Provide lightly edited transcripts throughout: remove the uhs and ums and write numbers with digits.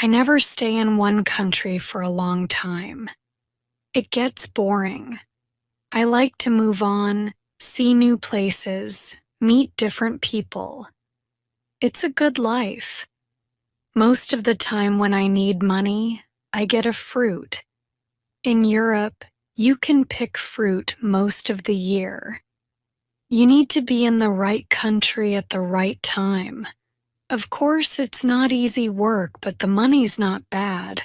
I never stay in one country for a long time. It gets boring. I like to move on, see new places, meet different people. It's a good life. Most of the time when I need money, I get a fruit. In Europe, you can pick fruit most of the year. You need to be in the right country at the right time. Of course, it's not easy work, but the money's not bad.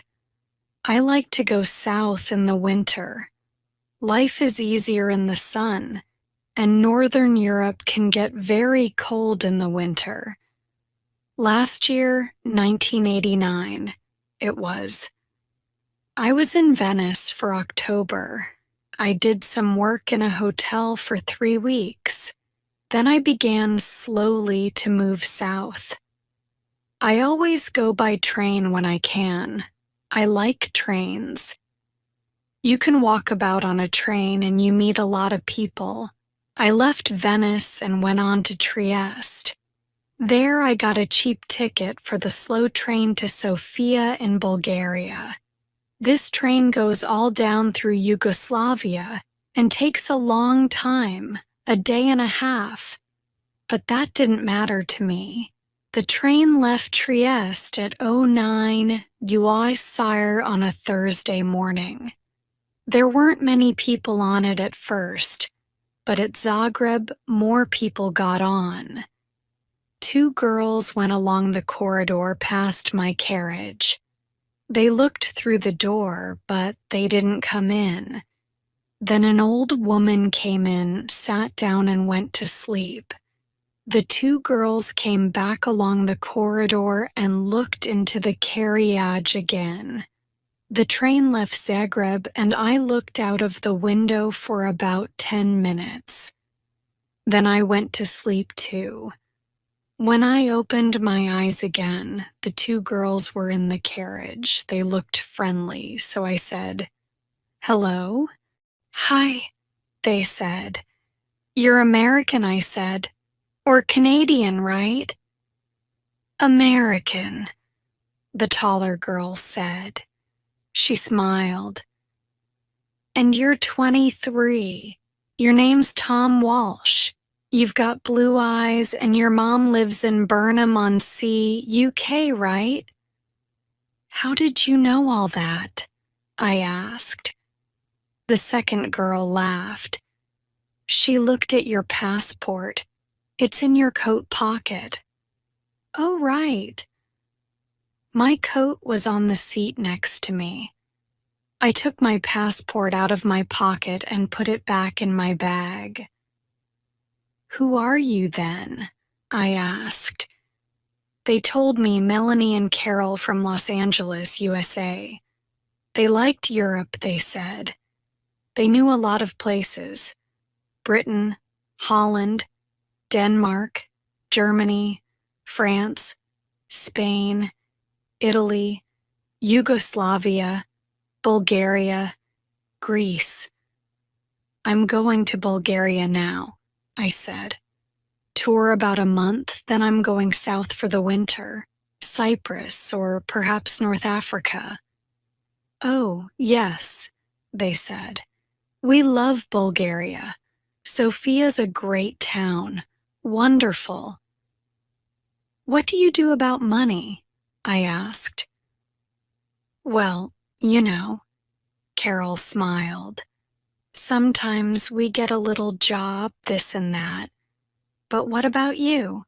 I like to go south in the winter. Life is easier in the sun, and Northern Europe can get very cold in the winter. Last year, 1989, it was. I was in Venice for October. I did some work in a hotel for 3 weeks. Then I began slowly to move south. I always go by train when I can. I like trains. You can walk about on a train and you meet a lot of people. I left Venice and went on to Trieste. There I got a cheap ticket for the slow train to Sofia in Bulgaria. This train goes all down through Yugoslavia and takes a long time, a day and a half. But that didn't matter to me. The train left Trieste at 09 UISire on a Thursday morning. There weren't many people on it at first, but at Zagreb more people got on. 2 girls went along the corridor past my carriage. They looked through the door, but they didn't come in. Then an old woman came in, sat down and went to sleep. The 2 girls came back along the corridor and looked into the carriage again. The train left Zagreb and I looked out of the window for about 10 minutes. Then I went to sleep too. When I opened my eyes again, the 2 girls were in the carriage. They looked friendly, so I said, "Hello?" "Hi," they said. "You're American," I said. "Or Canadian, right?" "American," the taller girl said. She smiled. "And you're 23. Your name's Tom Walsh. You've got blue eyes and your mom lives in Burnham-on-Sea, UK, right?" "How did you know all that?" I asked. The second girl laughed. "She looked at your passport. It's in your coat pocket." "Oh, right." My coat was on the seat next to me. I took my passport out of my pocket and put it back in my bag. "Who are you then?" I asked. They told me Melanie and Carol from Los Angeles, USA. They liked Europe, they said. They knew a lot of places: Britain, Holland, Denmark, Germany, France, Spain, Italy, Yugoslavia, Bulgaria, Greece. "I'm going to Bulgaria now," I said. "Tour about a month, then I'm going south for the winter, Cyprus or perhaps North Africa." "Oh, yes," they said. "We love Bulgaria. Sofia's a great town. Wonderful." "What do you do about money?" I asked. "Well, you know," Carol smiled. "Sometimes we get a little job, this and that. But what about you?"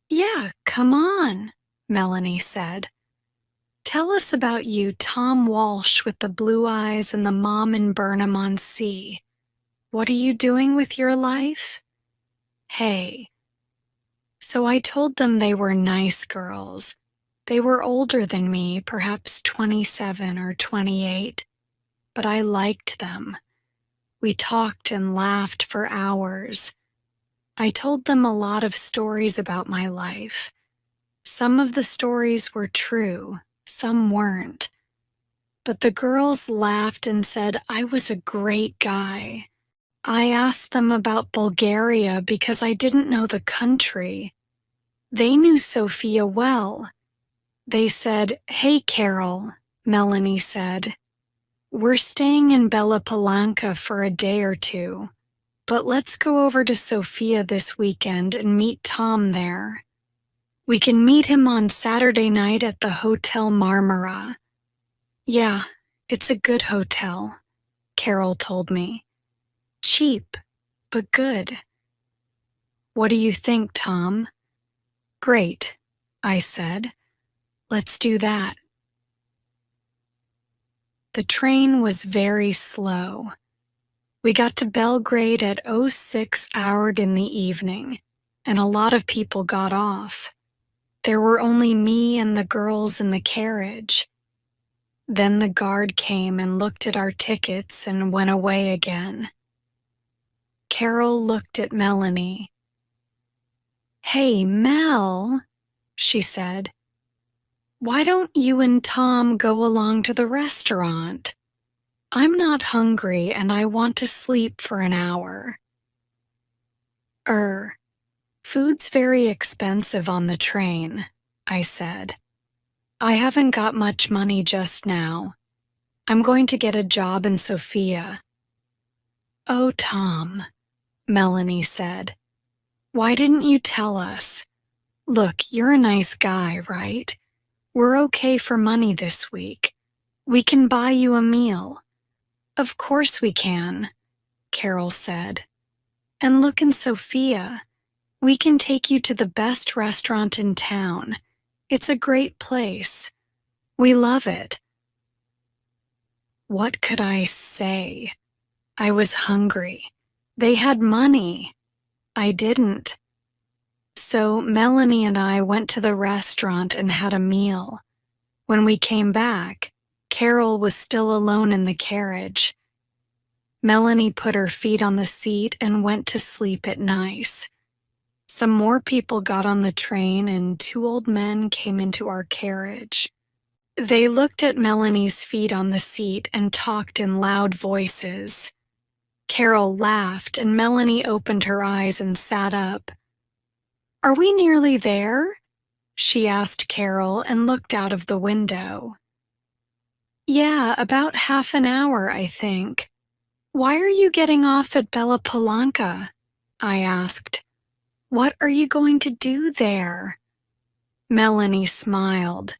"Yeah, come on," Melanie said. "Tell us about you, Tom Walsh with the blue eyes and the mom in Burnham-on-Sea. What are you doing with your life?" Hey. So I told them they were nice girls. They were older than me, perhaps 27 or 28, but I liked them. We talked and laughed for hours. I told them a lot of stories about my life. Some of the stories were true, some weren't. But the girls laughed and said I was a great guy. I asked them about Bulgaria because I didn't know the country. They knew Sofia well. They said, "Hey, Carol," Melanie said. "We're staying in Bella Palanca for a day or two, but let's go over to Sofia this weekend and meet Tom there. We can meet him on Saturday night at the Hotel Marmara." "Yeah, it's a good hotel," Carol told me. "Cheap, but good." "What do you think, Tom?" "Great," I said. "Let's do that." The train was very slow. We got to Belgrade at 06 in the evening, and a lot of people got off. There were only me and the girls in the carriage. Then the guard came and looked at our tickets and went away again. Carol looked at Melanie. "Hey, Mel," she said. "Why don't you and Tom go along to the restaurant? I'm not hungry and I want to sleep for an hour." Food's very expensive on the train," I said. "I haven't got much money just now. I'm going to get a job in Sofia." "Oh, Tom," Melanie said. "Why didn't you tell us? Look, you're a nice guy, right? We're okay for money this week. We can buy you a meal." "Of course we can," Carol said. "And look in Sofia. We can take you to the best restaurant in town. It's a great place. We love it." What could I say? I was hungry. They had money. I didn't. So Melanie and I went to the restaurant and had a meal. When we came back, Carol was still alone in the carriage. Melanie put her feet on the seat and went to sleep at nice. Some more people got on the train and 2 old men came into our carriage. They looked at Melanie's feet on the seat and talked in loud voices. Carol laughed and Melanie opened her eyes and sat up. "Are we nearly there?" she asked Carol and looked out of the window. "Yeah, about half an hour, I think." "Why are you getting off at Bella Palanca?" I asked. "What are you going to do there?" Melanie smiled.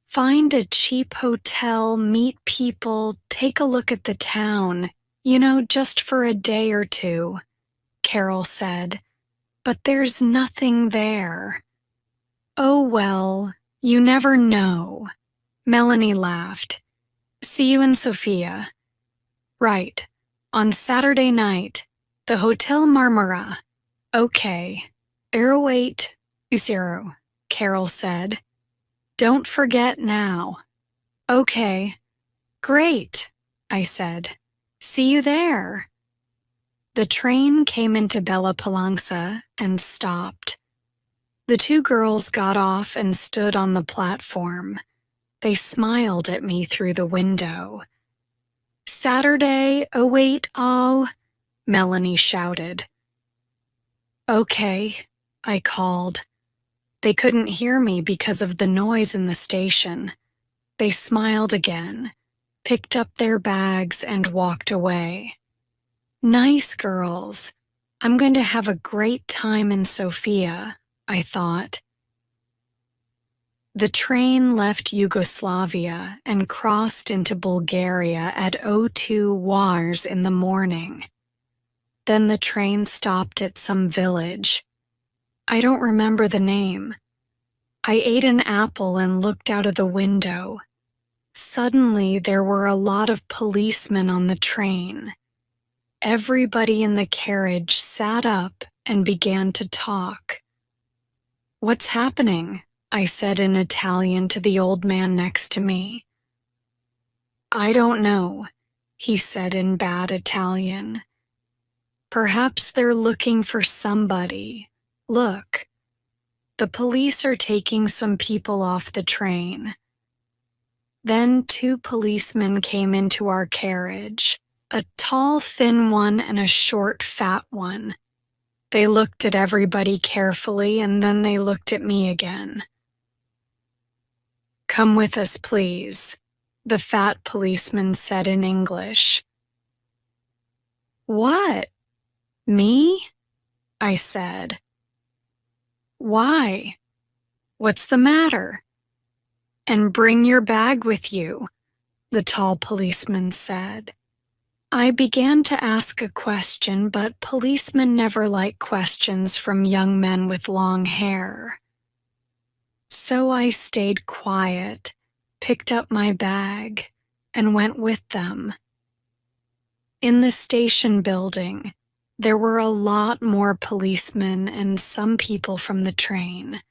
"Find a cheap hotel, meet people, take a look at the town, just for a day or two," Carol said. "But there's nothing there." "Oh, well, you never know." Melanie laughed. "See you in Sofia." "Right, on Saturday night, the Hotel Marmara." "Okay, 080, Carol said. "Don't forget now." "Okay, great," I said. "See you there." The train came into Bella Palanca and stopped. The 2 girls got off and stood on the platform. They smiled at me through the window. "Saturday, 080, Melanie shouted. "Okay," I called. They couldn't hear me because of the noise in the station. They smiled again, picked up their bags, and walked away. Nice girls. I'm going to have a great time in Sofia, I thought. The train left Yugoslavia and crossed into Bulgaria at 02 hours in the morning. Then the train stopped at some village. I don't remember the name. I ate an apple and looked out of the window. Suddenly, there were a lot of policemen on the train. Everybody in the carriage sat up and began to talk. "What's happening?" I said in Italian to the old man next to me. "I don't know," he said in bad Italian. "Perhaps they're looking for somebody. Look. The police are taking some people off the train." Then 2 policemen came into our carriage, a tall, thin one and a short, fat one. They looked at everybody carefully and then they looked at me again. "Come with us, please," the fat policeman said in English. "What? Me?" I said. "Why? What's the matter?" "And bring your bag with you," the tall policeman said. I began to ask a question, but policemen never like questions from young men with long hair. So I stayed quiet, picked up my bag, and went with them. In the station building, there were a lot more policemen and some people from the train.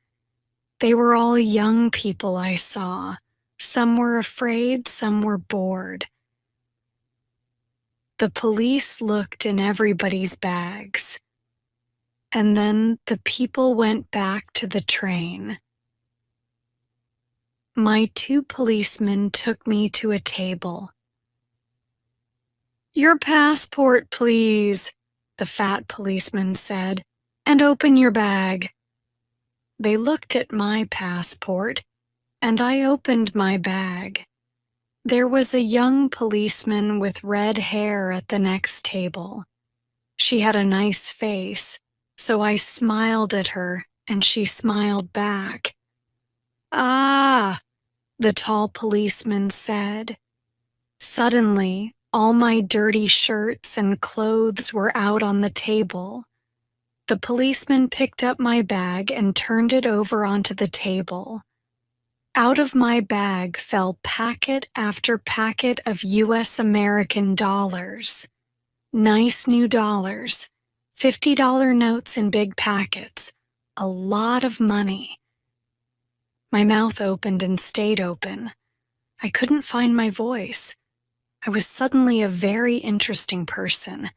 They were all young people I saw. Some were afraid, some were bored. The police looked in everybody's bags, and then the people went back to the train. My 2 policemen took me to a table. "Your passport, please," the fat policeman said, "and open your bag." They looked at my passport, and I opened my bag. There was a young policeman with red hair at the next table. She had a nice face, so I smiled at her, and she smiled back. "Ah," the tall policeman said. Suddenly, all my dirty shirts and clothes were out on the table. The policeman picked up my bag and turned it over onto the table. Out of my bag fell packet after packet of U.S. American dollars. Nice new dollars, $50 notes in big packets, a lot of money. My mouth opened and stayed open. I couldn't find my voice. I was suddenly a very interesting person,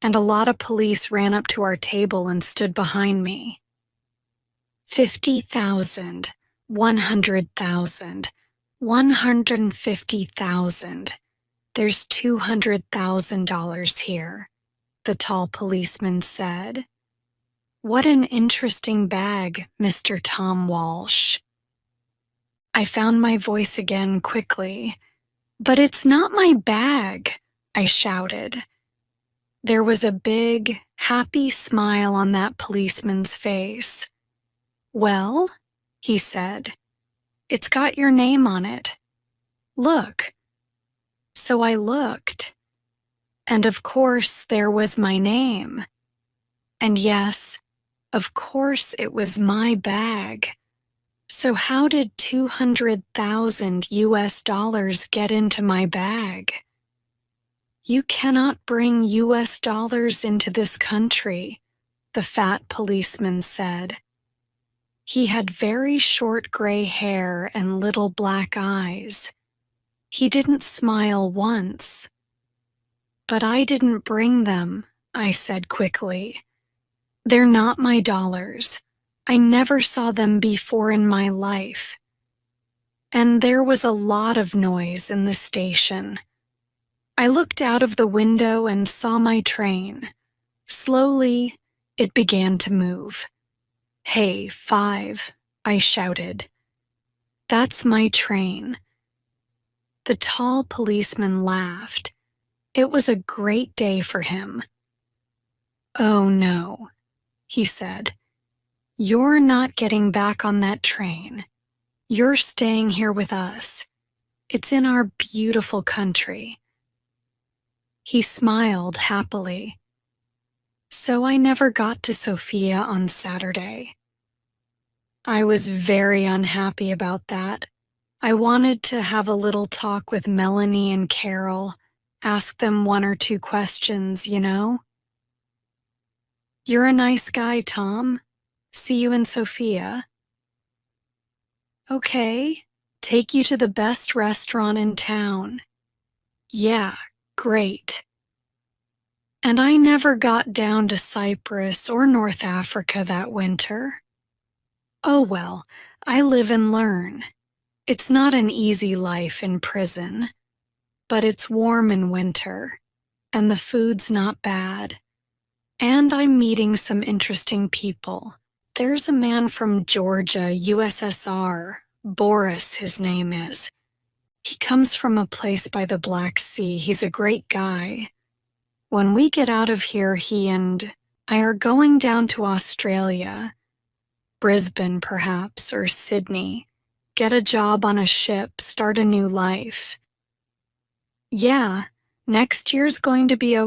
and a lot of police ran up to our table and stood behind me. 50,000. 100,000, 150,000. There's $200,000 here, the tall policeman said. "What an interesting bag, Mr. Tom Walsh." I found my voice again quickly. "But it's not my bag," I shouted. There was a big, happy smile on that policeman's face. "Well," he said, "it's got your name on it. Look." So I looked, and of course there was my name. And yes, of course it was my bag. So how did 200,000 US dollars get into my bag? "You cannot bring US dollars into this country," the fat policeman said. He had very short gray hair and little black eyes. He didn't smile once. "But I didn't bring them," I said quickly. "They're not my dollars. I never saw them before in my life." And there was a lot of noise in the station. I looked out of the window and saw my train. Slowly, it began to move. "Hey, 5, I shouted. "That's my train." The tall policeman laughed. It was a great day for him. "Oh no," he said. "You're not getting back on that train. You're staying here with us. It's in our beautiful country." He smiled happily. So I never got to Sofia on Saturday. I was very unhappy about that. I wanted to have a little talk with Melanie and Carol, ask them 1 or 2 questions, you know? "You're a nice guy, Tom. See you in Sofia." "Okay, take you to the best restaurant in town." "Yeah, great." And I never got down to Cyprus or North Africa that winter. Oh well, I live and learn. It's not an easy life in prison, but it's warm in winter, and the food's not bad. And I'm meeting some interesting people. There's a man from Georgia, USSR, Boris, his name is. He comes from a place by the Black Sea. He's a great guy. When we get out of here, he and I are going down to Australia. Brisbane, perhaps, or Sydney. Get a job on a ship, start a new life. Yeah, next year's going to be okay.